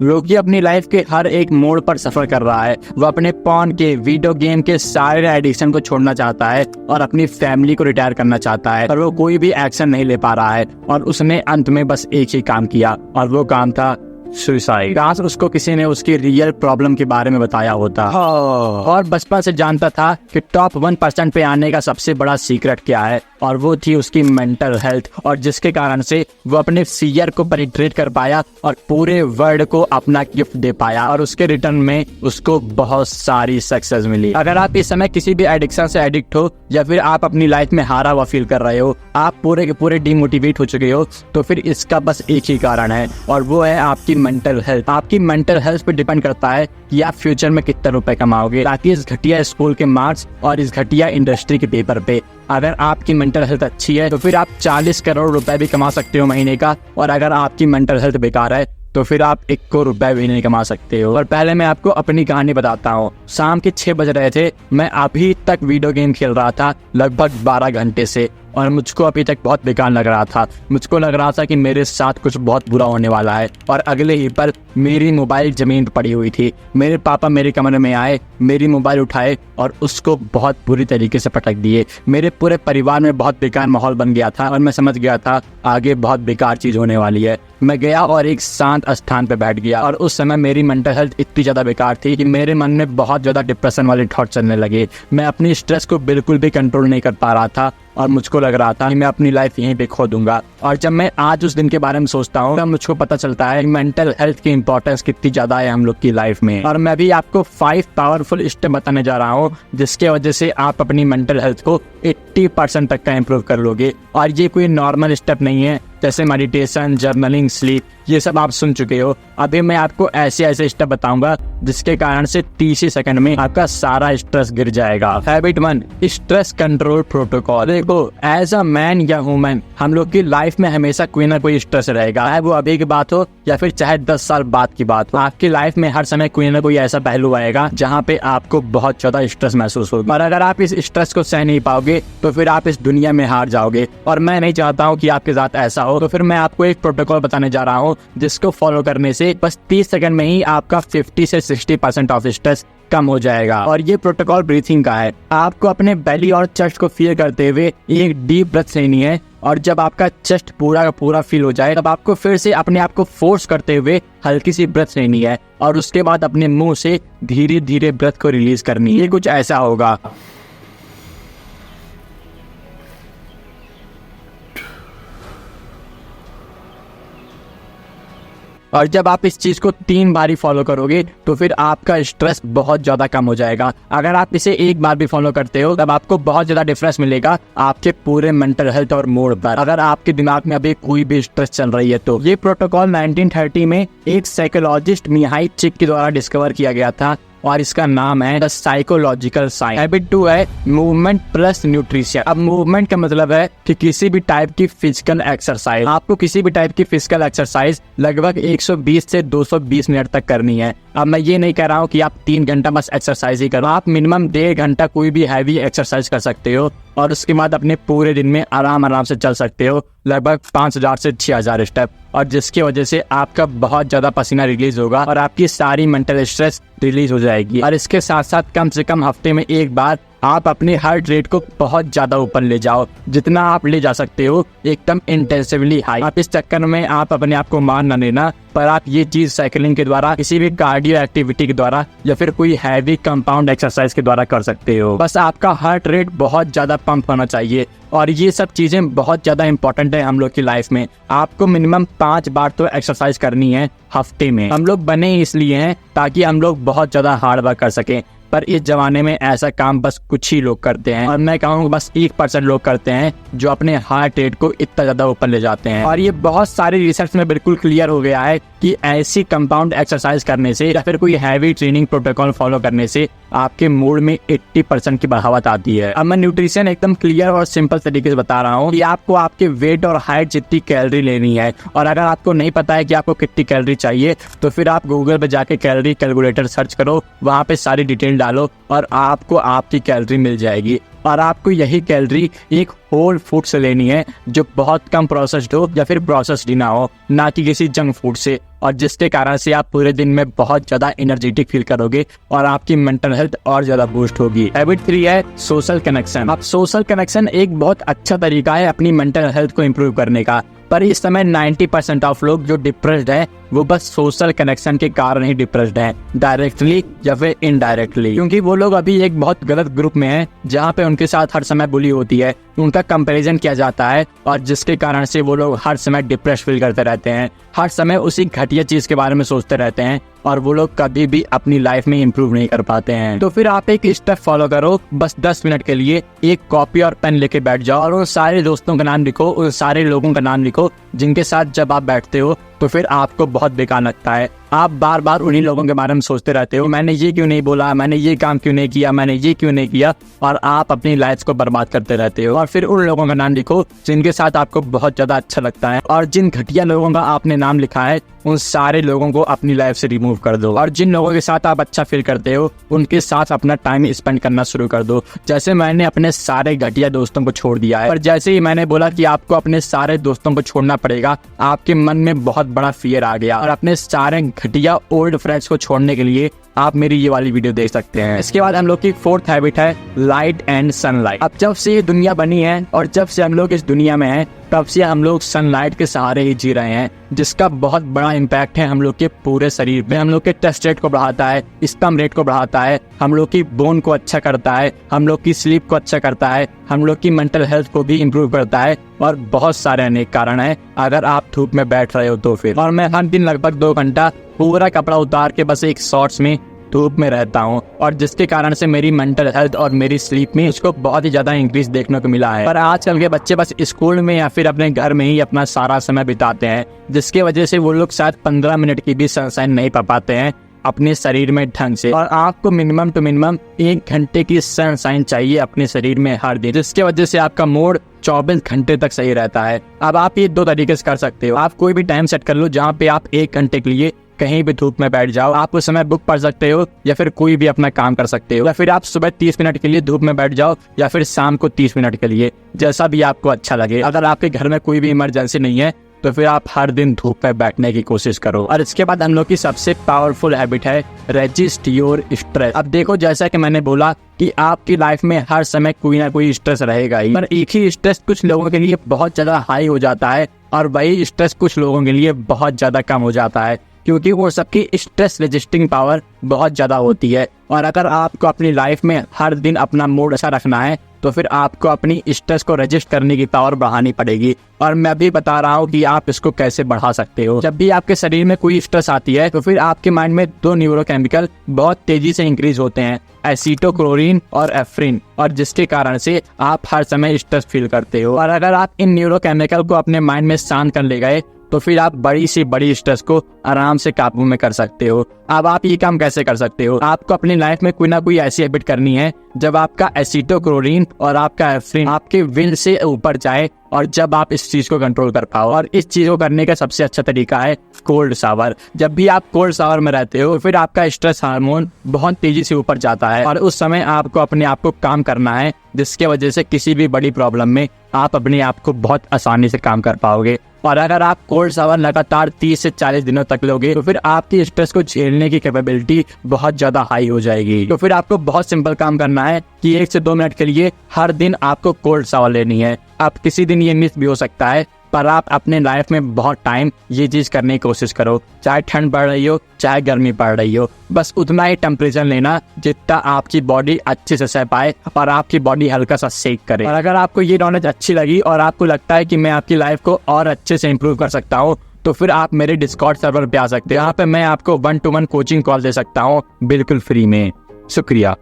जो कि अपनी लाइफ के हर एक मोड़ पर सफर कर रहा है। वो अपने पॉन के, वीडियो गेम के सारे एडिक्शन को छोड़ना चाहता है और अपनी फैमिली को रिटायर करना चाहता है, पर वो कोई भी एक्शन नहीं ले पा रहा है। और उसने अंत में बस एक ही काम किया, और वो काम था सुसाइड। काश उसको किसी ने उसकी रियल प्रॉब्लम के बारे में बताया होता। और बचपन से जानता था कि टॉप 1% पे आने का सबसे बड़ा सीक्रेट क्या है, और वो थी उसकी मेंटल हेल्थ, और जिसके कारण से वो अपने फियर को पेनिट्रेट कर पाया और पूरे वर्ल्ड को अपना गिफ्ट दे पाया, और उसके रिटर्न में उसको बहुत सारी सक्सेस मिली। अगर आप इस समय किसी भी एडिक्शन से एडिक्ट हो, या फिर आप अपनी लाइफ में हारा हुआ फील कर रहे हो, आप पूरे के पूरे डिमोटिवेट हो चुके हो, तो फिर इसका बस एक ही कारण है, और वो है आपकी मेंटल हेल्थ। आपकी मेंटल हेल्थ पे डिपेंड करता है कि आप फ्यूचर में कितने रुपए कमाओगे, ताकि इस घटिया स्कूल के मार्क्स और इस घटिया इंडस्ट्री के पेपर पे अगर आपकी मेंटल हेल्थ अच्छी है तो फिर आप 40 करोड़ रुपए भी कमा सकते हो महीने का, और अगर आपकी मेंटल हेल्थ बेकार है तो फिर आप 1 करोड़ रुपए भी नहीं कमा सकते हो। और पहले मैं आपको अपनी कहानी बताता हूँ। शाम के 6 बज रहे थे, मैं अभी तक वीडियो गेम खेल रहा था लगभग 12 घंटे से, और मुझको अभी तक बहुत बेकार लग रहा था। मुझको लग रहा था कि मेरे साथ कुछ बहुत बुरा होने वाला है, और अगले ही पल मेरी मोबाइल जमीन पर पड़ी हुई थी। मेरे पापा मेरे कमरे में आए, मेरी मोबाइल उठाए और उसको बहुत बुरी तरीके से पटक दिए। मेरे पूरे परिवार में बहुत बेकार माहौल बन गया था, और मैं समझ गया था आगे बहुत बेकार चीज होने वाली है। मैं गया और एक शांत स्थान पे बैठ गया, और उस समय मेरी मेंटल हेल्थ इतनी ज्यादा बेकार थी कि मेरे मन में बहुत ज्यादा डिप्रेशन वाले थॉट चलने लगे। मैं अपनी स्ट्रेस को बिल्कुल भी कंट्रोल नहीं कर पा रहा था, और मुझको लग रहा था कि मैं अपनी लाइफ यहीं पे खो दूंगा। और जब मैं आज उस दिन के बारे में सोचता हूँ, तब मुझको पता चलता है कि मेंटल हेल्थ की इंपॉर्टेंस कितनी ज्यादा है हम लोग की लाइफ में। और मैं भी आपको 5 पावरफुल स्टेप बताने जा रहा हूँ, जिसके वजह से आप अपनी मेंटल हेल्थ को 80% तक का इम्प्रूव कर लोगे। और ये कोई नॉर्मल स्टेप नहीं है, जैसे मेडिटेशन, जर्नलिंग, स्लीप, ये सब आप सुन चुके हो। अभी मैं आपको ऐसे स्टेप बताऊंगा जिसके कारण से 30 सेकंड में आपका सारा स्ट्रेस गिर जाएगा। Habit 1, stress control protocol. देखो, एज अ मैन या वुमन, हम लोग की लाइफ में हमेशा कोई ना कोई स्ट्रेस रहेगा, चाहे वो अभी की बात हो या फिर चाहे 10 साल बाद की बात हो। आपकी लाइफ में हर समय कोई ना कोई ऐसा पहलू आएगा जहाँ पे आपको बहुत ज्यादा स्ट्रेस महसूस होगा, और अगर आप इस स्ट्रेस को सह नहीं पाओगे तो फिर आप इस दुनिया में हार जाओगे। और मैं नहीं चाहता हूँ कि आपके साथ ऐसा हो, तो फिर मैं आपको एक प्रोटोकॉल बताने जा रहा हूँ, जिसको फॉलो करने से बस 30 सेकंड में ही आपका 50 से 60% ऑफ स्ट्रेस कम हो जाएगा। और ये प्रोटोकॉल ब्रीथिंग का है। आपको अपने बेली और चेस्ट को फील करते हुए एक डीप ब्रेथ लेनी है, और जब आपका चेस्ट पूरा का पूरा फील हो जाए, तब आपको फिर से अपने आप को फोर्स करते हुए हल्की सी ब्रेथ लेनी है, और उसके बाद अपने मुंह से धीरे धीरे ब्रेथ को रिलीज करनी है। ये कुछ ऐसा होगा। और जब आप इस चीज को 3 बार ही फॉलो करोगे तो फिर आपका स्ट्रेस बहुत ज्यादा कम हो जाएगा। अगर आप इसे 1 बार भी फॉलो करते हो, तब आपको बहुत ज्यादा डिफरेंस मिलेगा आपके पूरे मेंटल हेल्थ और मूड पर, अगर आपके दिमाग में अभी कोई भी स्ट्रेस चल रही है तो। ये प्रोटोकॉल 1930 में एक साइकोलॉजिस्ट मिहाइल चिक के द्वारा डिस्कवर किया गया था, और इसका नाम है द साइकोलॉजिकल साइंस। हैबिट 2 है मूवमेंट प्लस न्यूट्रिशन। अब मूवमेंट का मतलब है कि किसी भी टाइप की फिजिकल एक्सरसाइज, आपको किसी भी टाइप की फिजिकल एक्सरसाइज लगभग 120 से 220 मिनट तक करनी है। अब मैं ये नहीं कह रहा हूँ कि आप 3 घंटा बस एक्सरसाइज ही करो, आप मिनिमम 1.5 घंटा कोई भी हैवी एक्सरसाइज कर सकते हो, और उसके बाद अपने पूरे दिन में आराम से चल सकते हो लगभग 5000 से 6000 स्टेप, और जिसकी वजह से आपका बहुत ज्यादा पसीना रिलीज होगा और आपकी सारी मेंटल स्ट्रेस रिलीज हो जाएगी। और इसके साथ साथ कम से कम हफ्ते में 1 बार आप अपने हार्ट रेट को बहुत ज्यादा ऊपर ले जाओ, जितना आप ले जा सकते हो, एकदम इंटेंसिवली हाई। आप इस चक्कर में आप अपने आप को मार न लेना, पर आप ये चीज साइकिलिंग के द्वारा, किसी भी कार्डियो एक्टिविटी के द्वारा, या फिर कोई हैवी कंपाउंड एक्सरसाइज के द्वारा कर सकते हो। बस आपका हार्ट रेट बहुत ज्यादा पंप होना चाहिए, और ये सब चीजें बहुत ज्यादा इंपॉर्टेंट है हम लोग की लाइफ में। आपको मिनिमम 5 बार तो एक्सरसाइज करनी है हफ्ते में। हम लोग बने इसलिए हैं ताकि हम लोग बहुत ज्यादा हार्ड वर्क कर सकें, पर इस जमाने में ऐसा काम बस कुछ ही लोग करते हैं, और मैं कहूँगा बस 1% लोग करते हैं जो अपने हार्ट रेट को इतना ज्यादा ऊपर ले जाते हैं। और ये बहुत सारी रिसर्च में बिल्कुल क्लियर हो गया है कि ऐसी कंपाउंड एक्सरसाइज करने से या फिर कोई हैवी ट्रेनिंग प्रोटोकॉल फॉलो करने से आपके मूड में 80% की बढ़ावत आती है। अब मैं न्यूट्रिशन एकदम क्लियर और सिंपल तरीके से बता रहा हूँ कि आपको आपके वेट और हाइट जितनी कैलोरी लेनी है, और अगर आपको नहीं पता है कि आपको कितनी कैलोरी चाहिए, तो फिर आप गूगल पे जाके कैलोरी कैलकुलेटर सर्च करो, वहाँ पे सारी डिटेल डालो और आपको आपकी कैलोरी मिल जाएगी। और आपको यही कैलोरी एक होल फूड से लेनी है जो बहुत कम प्रोसेस्ड हो या फिर प्रोसेस्ड ना हो, ना कि किसी जंक फूड से, और जिसके कारण से आप पूरे दिन में बहुत ज्यादा एनर्जेटिक फील करोगे और आपकी मेंटल हेल्थ और ज्यादा बूस्ट होगी। हैबिट 3 है सोशल कनेक्शन। अब सोशल कनेक्शन एक बहुत अच्छा तरीका है अपनी मेंटल हेल्थ को इम्प्रूव करने का, पर इस समय 90% ऑफ लोग जो डिप्रेस्ड हैं वो बस सोशल कनेक्शन के कारण ही डिप्रेस्ड हैं, डायरेक्टली या फिर इनडायरेक्टली, क्योंकि वो लोग अभी एक बहुत गलत ग्रुप में हैं जहाँ पे उनके साथ हर समय बुली होती है, उनका कंपैरिजन किया जाता है और जिसके कारण से वो लोग हर समय डिप्रेस फील करते रहते हैं, हर समय उसी घटिया चीज के बारे में सोचते रहते हैं और वो लोग कभी भी अपनी लाइफ में इंप्रूव नहीं कर पाते हैं। तो फिर आप एक स्टेप फॉलो करो, बस 10 मिनट के लिए एक कॉपी और पेन लेके बैठ जाओ और उन सारे दोस्तों का नाम लिखो, उन सारे लोगों का नाम लिखो जिनके साथ जब आप बैठते हो तो फिर आपको बहुत बेकार लगता है। आप बार बार उन्हीं लोगों के बारे में सोचते रहते हो, मैंने ये क्यों नहीं बोला, मैंने ये काम क्यों नहीं किया, मैंने ये क्यों नहीं किया, और आप अपनी लाइफ को बर्बाद करते रहते हो। और फिर उन लोगों का नाम लिखो जिनके साथ आपको बहुत ज्यादा अच्छा लगता है, और जिन घटिया लोगों का आपने नाम लिखा है उन सारे लोगों को अपनी लाइफ से रिमूव कर दो, और जिन लोगों के साथ आप अच्छा फील करते हो उनके साथ अपना टाइम स्पेंड करना शुरू कर दो। जैसे मैंने अपने सारे घटिया दोस्तों को छोड़ दिया है, पर जैसे ही मैंने बोला कि आपको अपने सारे दोस्तों को छोड़ना पड़ेगा, आपके मन में बहुत बड़ा फियर आ गया और अपने सारे घटिया ओल्ड फ्रेंड्स को छोड़ने के लिए आप मेरी ये वाली वीडियो देख सकते हैं। इसके बाद हम लोग की 4th हैबिट है लाइट एंड सनलाइट। अब जब से ये दुनिया बनी है और जब से हम लोग इस दुनिया में हैं तब से हम लोग सनलाइट के सहारे ही जी रहे हैं, जिसका बहुत बड़ा इम्पैक्ट है हम लोग के पूरे शरीर में। हम लोग के टेस्ट रेट को बढ़ाता है, स्टम रेट को बढ़ाता है, हम लोग की बोन को अच्छा करता है, हम लोग की स्लीप को अच्छा करता है, हम लोग की मेंटल हेल्थ को भी इम्प्रूव करता है, और बहुत सारे अनेक कारण है अगर आप धूप में बैठ रहे हो तो फिर। और मैं हर दिन लगभग 2 घंटा पूरा कपड़ा उतार के बस एक शॉर्ट्स में धूप में रहता हूँ, और जिसके कारण से मेरी मेंटल हेल्थ और मेरी स्लीप में इसको बहुत ही ज्यादा इंक्रीज देखने को मिला है। पर आजकल के बच्चे बस स्कूल में या फिर अपने घर में ही अपना सारा समय बिताते हैं, जिसके वजह से वो लोग शायद 15 मिनट की भी सनशाइन नहीं पा पाते हैं अपने शरीर में ढंग से। और आपको मिनिमम टू मिनिमम 1 घंटे की सनशाइन चाहिए अपने शरीर में हर दिन, जिसके वजह से आपका मूड 24 घंटे तक सही रहता है। अब आप ये 2 तरीके से कर सकते हो, आप कोई भी टाइम सेट कर लो जहाँ पे आप 1 घंटे के लिए कहीं भी धूप में बैठ जाओ, आप उस समय बुक पढ़ सकते हो या फिर कोई भी अपना काम कर सकते हो, या फिर आप सुबह 30 मिनट के लिए धूप में बैठ जाओ या फिर शाम को 30 मिनट के लिए, जैसा भी आपको अच्छा लगे। अगर आपके घर में कोई भी इमरजेंसी नहीं है तो फिर आप हर दिन धूप में बैठने की कोशिश करो। और इसके बाद हम लोग की सबसे पावरफुल हैबिट है रेजिस्ट योर स्ट्रेस। अब देखो, जैसा कि मैंने बोला कि आपकी लाइफ में हर समय कोई ना कोई स्ट्रेस रहेगा ही, पर एक ही स्ट्रेस कुछ लोगों के लिए बहुत ज्यादा हाई हो जाता है और वही स्ट्रेस कुछ लोगों के लिए बहुत ज्यादा कम हो जाता है, क्योंकि वो सबकी स्ट्रेस रेजिस्टिंग पावर बहुत ज्यादा होती है। और अगर आपको अपनी लाइफ में हर दिन अपना मूड अच्छा रखना है तो फिर आपको अपनी स्ट्रेस को रजिस्ट करने की पावर बढ़ानी पड़ेगी, और मैं भी बता रहा हूँ कि आप इसको कैसे बढ़ा सकते हो। जब भी आपके शरीर में कोई स्ट्रेस आती है तो फिर आपके माइंड में 2 न्यूरोकेमिकल बहुत तेजी से इंक्रीज होते हैं, एसिटोक्लोरीन और एफ्रिन, और जिसके कारण से आप हर समय स्ट्रेस फील करते हो। और अगर आप इन न्यूरोकेमिकल को अपने माइंड में शांत कर ले गए तो फिर आप बड़ी से बड़ी स्ट्रेस को आराम से काबू में कर सकते हो। अब आप ये काम कैसे कर सकते हो? आपको अपनी लाइफ में कोई ना कोई ऐसी हैबिट करनी है जब आपका एसिटोक्लोरीन और आपका एफ्रिन आपके विल से ऊपर जाए और जब आप इस चीज को कंट्रोल कर पाओ। और इस चीज को करने का सबसे अच्छा तरीका है कोल्ड शावर। जब भी आप कोल्ड शावर में रहते हो फिर आपका स्ट्रेस हार्मोन बहुत तेजी से ऊपर जाता है, और उस समय आपको अपने आप को काम करना है, जिसके वजह से किसी भी बड़ी प्रॉब्लम में आप अपने आप को बहुत आसानी से काम कर पाओगे। और अगर आप कोल्ड शावर लगातार 30 से 40 दिनों तक लोगे तो फिर आपकी स्ट्रेस को झेलने की कैपेबिलिटी बहुत ज्यादा हाई हो जाएगी। तो फिर आपको बहुत सिंपल काम करना है कि 1 से 2 मिनट के लिए हर दिन आपको कोल्ड शावर लेनी है। अब किसी दिन ये मिस भी हो सकता है, पर आप अपने लाइफ में बहुत टाइम ये चीज करने की कोशिश करो, चाहे ठंड पड़ रही हो चाहे गर्मी पड़ रही हो, बस उतना ही टेम्परेचर लेना जितना आपकी बॉडी अच्छे से सह पाए और आपकी बॉडी हल्का सा सेक करे। और अगर आपको ये नॉलेज अच्छी लगी और आपको लगता है कि मैं आपकी लाइफ को और अच्छे से इम्प्रूव कर सकता हूँ तो फिर आप मेरे डिस्कॉर्ड सर्वर पे आ सकते हो, यहाँ पे मैं आपको 1-to-1 कोचिंग कॉल दे सकता हूँ बिल्कुल फ्री में। शुक्रिया।